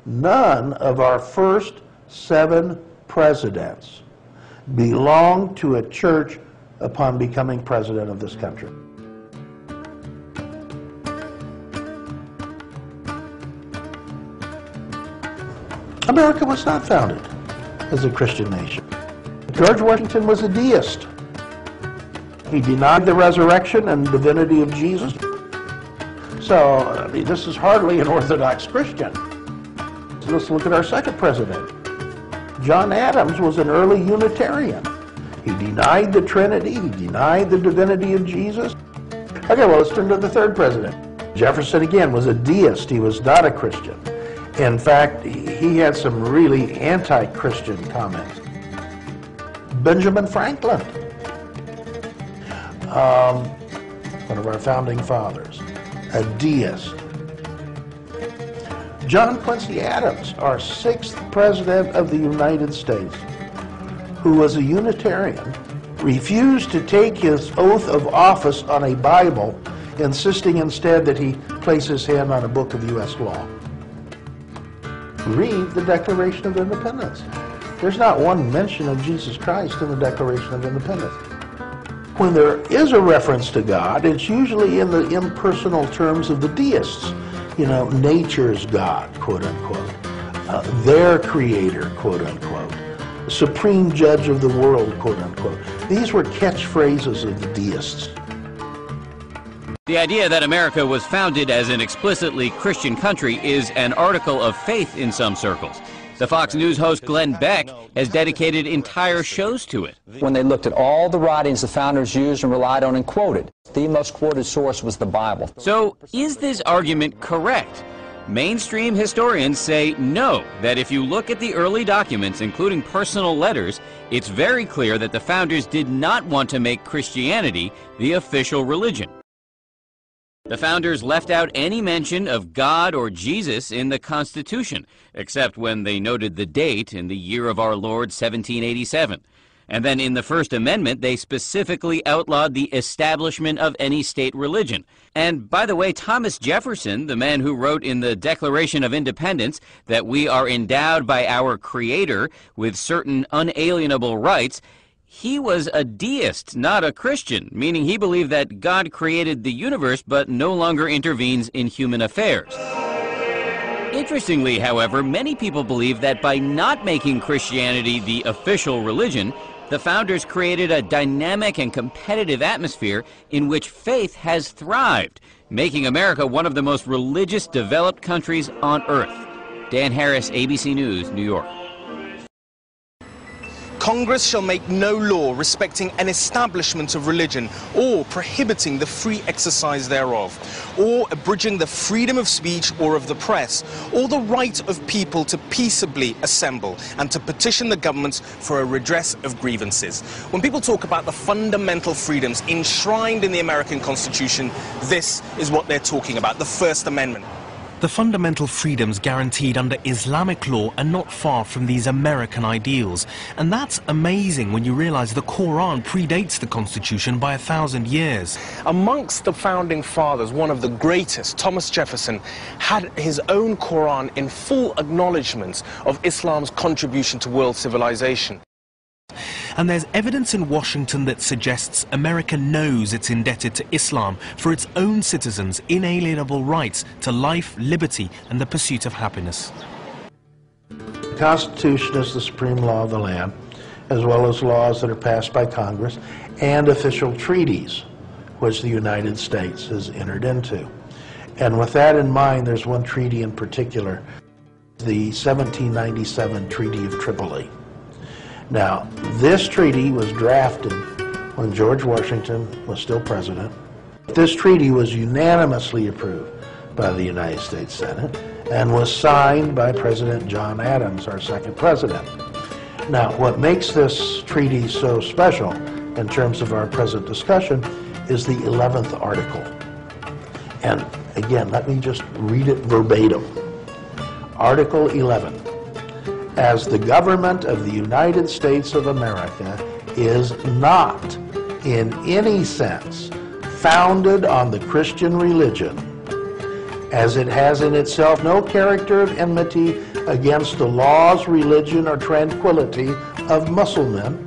None of our first 7 presidents belonged to a church upon becoming president of this country. America was not founded as a Christian nation. George Washington was a deist. He denied the resurrection and divinity of Jesus. So, I mean, this is hardly an Orthodox Christian. So let's look at our second president. John Adams was an early Unitarian. He denied the Trinity, he denied the divinity of Jesus. Okay, well, let's turn to the third president. Jefferson, again, was a deist. He was not a Christian. In fact, he had some really anti-Christian comments. Benjamin Franklin, one of our founding fathers, a deist. John Quincy Adams, our 6th president of the United States, who was a Unitarian, refused to take his oath of office on a Bible, insisting instead that he place his hand on a book of U.S. law. Read the Declaration of Independence. There's not one mention of Jesus Christ in the Declaration of Independence. When there is a reference to God, it's usually in the impersonal terms of the deists. You know, nature's God, quote unquote, their creator, quote unquote, supreme judge of the world, quote unquote. These were catchphrases of the deists. The idea that America was founded as an explicitly Christian country is an article of faith in some circles. The Fox News host Glenn Beck has dedicated entire shows to it. When they looked at all the writings the founders used and relied on and quoted, the most quoted source was the Bible. So, is this argument correct? Mainstream historians say no, that if you look at the early documents, including personal letters, it's very clear that the founders did not want to make Christianity the official religion. The founders left out any mention of God or Jesus in the Constitution, except when they noted the date in the year of our Lord 1787. And then in the First Amendment, they specifically outlawed the establishment of any state religion. And by the way, Thomas Jefferson, the man who wrote in the Declaration of Independence that we are endowed by our Creator with certain unalienable rights, he was a deist, not a Christian, meaning he believed that God created the universe but no longer intervenes in human affairs. Interestingly, however, many people believe that by not making Christianity the official religion, the founders created a dynamic and competitive atmosphere in which faith has thrived, making America one of the most religious developed countries on earth. Dan Harris, ABC News, New York. Congress shall make no law respecting an establishment of religion or prohibiting the free exercise thereof, or abridging the freedom of speech or of the press, or the right of people to peaceably assemble and to petition the government for a redress of grievances. When people talk about the fundamental freedoms enshrined in the American Constitution, this is what they're talking about, the First Amendment. The fundamental freedoms guaranteed under Islamic law are not far from these American ideals. And that's amazing when you realize the Quran predates the Constitution by 1,000 years. Amongst the founding fathers, one of the greatest, Thomas Jefferson, had his own Quran in full acknowledgement of Islam's contribution to world civilization. And there's evidence in Washington that suggests America knows it's indebted to Islam for its own citizens' inalienable rights to life, liberty, and the pursuit of happiness. The Constitution is the supreme law of the land, as well as laws that are passed by Congress and official treaties, which the United States has entered into. And with that in mind, there's one treaty in particular, the 1797 Treaty of Tripoli. Now, this treaty was drafted when George Washington was still president. This treaty was unanimously approved by the United States Senate and was signed by President John Adams, our second president. Now, what makes this treaty so special in terms of our present discussion is the 11th article. And again, let me just read it verbatim. Article 11, as the government of the United States of America is not in any sense founded on the Christian religion, as it has in itself no character of enmity against the laws, religion, or tranquility of Muslims,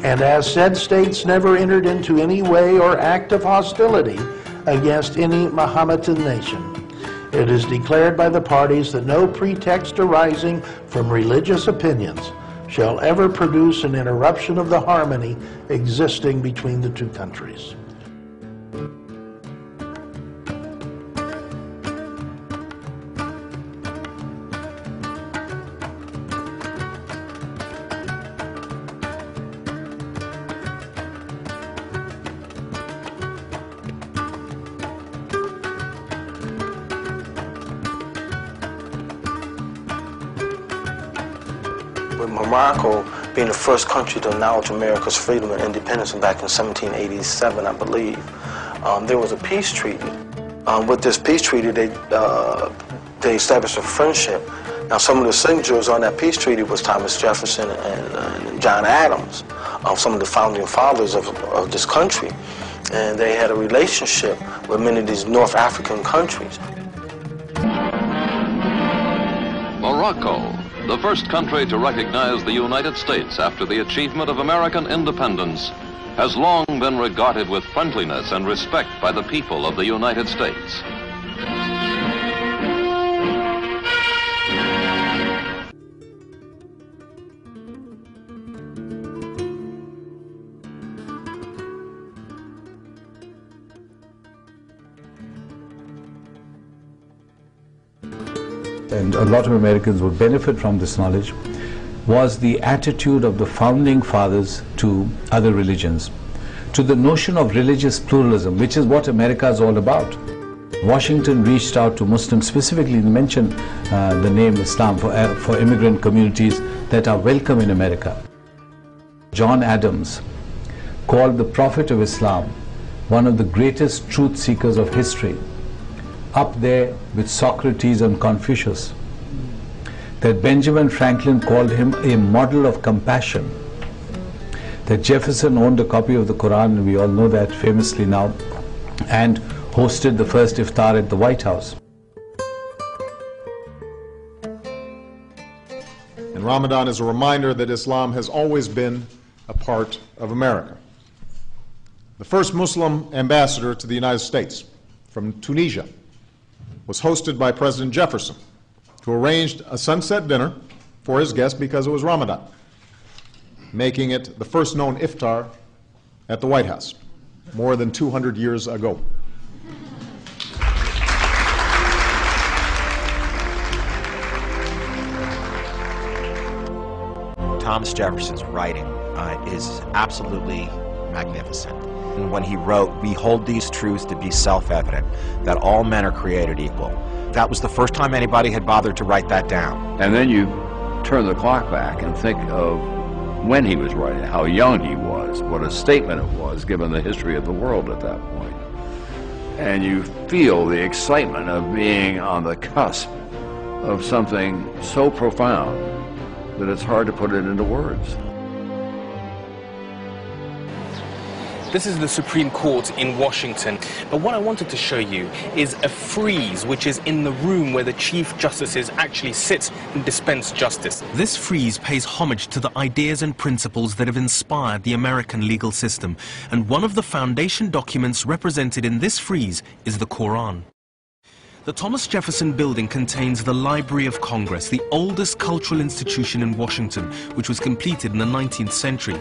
and as said states never entered into any way or act of hostility against any Mohammedan nation. It is declared by the parties that no pretext arising from religious opinions shall ever produce an interruption of the harmony existing between the two countries. With Morocco being the first country to acknowledge America's freedom and independence back in 1787, I believe, there was a peace treaty. With this peace treaty, they established a friendship. Now, some of the signatures on that peace treaty was Thomas Jefferson and John Adams, some of the founding fathers of this country. And they had a relationship with many of these North African countries. Morocco, the first country to recognize the United States after the achievement of American independence, has long been regarded with friendliness and respect by the people of the United States. And a lot of Americans would benefit from this knowledge, was the attitude of the founding fathers to other religions, to the notion of religious pluralism, which is what America is all about. Washington reached out to Muslims, specifically mentioned the name Islam for immigrant communities that are welcome in America. John Adams called the Prophet of Islam one of the greatest truth seekers of history, up there with Socrates and Confucius. That Benjamin Franklin called him a model of compassion. That Jefferson owned a copy of the Quran, we all know that famously now, and hosted the first iftar at the White House. And Ramadan is a reminder that Islam has always been a part of America. The first Muslim ambassador to the United States from Tunisia was hosted by President Jefferson, who arranged a sunset dinner for his guests because it was Ramadan, making it the first known iftar at the White House more than 200 years ago. Thomas Jefferson's writing is absolutely magnificent. And when he wrote, "We hold these truths to be self-evident, that all men are created equal." That was the first time anybody had bothered to write that down. And then you turn the clock back and think of when he was writing, how young he was, what a statement it was given the history of the world at that point. And you feel the excitement of being on the cusp of something so profound that it's hard to put it into words. This is the Supreme Court in Washington, but what I wanted to show you is a frieze which is in the room where the Chief Justices actually sit and dispense justice. This frieze pays homage to the ideas and principles that have inspired the American legal system, and one of the foundation documents represented in this frieze is the Quran. The Thomas Jefferson Building contains the Library of Congress, the oldest cultural institution in Washington, which was completed in the 19th century.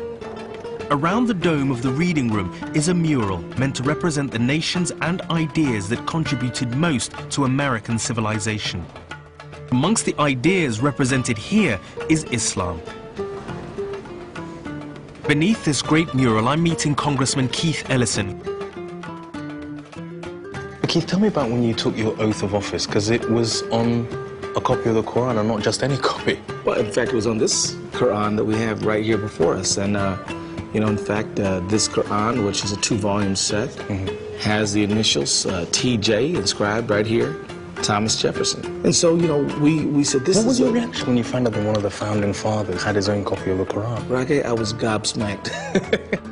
Around the dome of the reading room is a mural meant to represent the nations and ideas that contributed most to American civilization. Amongst the ideas represented here is Islam. Beneath this great mural, I'm meeting Congressman Keith Ellison. Keith, tell me about when you took your oath of office, because it was on a copy of the Quran and not just any copy. Well, in fact, it was on this Quran that we have right here before us. And you know, in fact, this Quran, which is a 2-volume set, has the initials TJ inscribed right here. Thomas Jefferson. And so, you know, we said this is... What was your reaction when you found out that one of the founding fathers had his own copy of the Quran? Rocket, I was gobsmacked.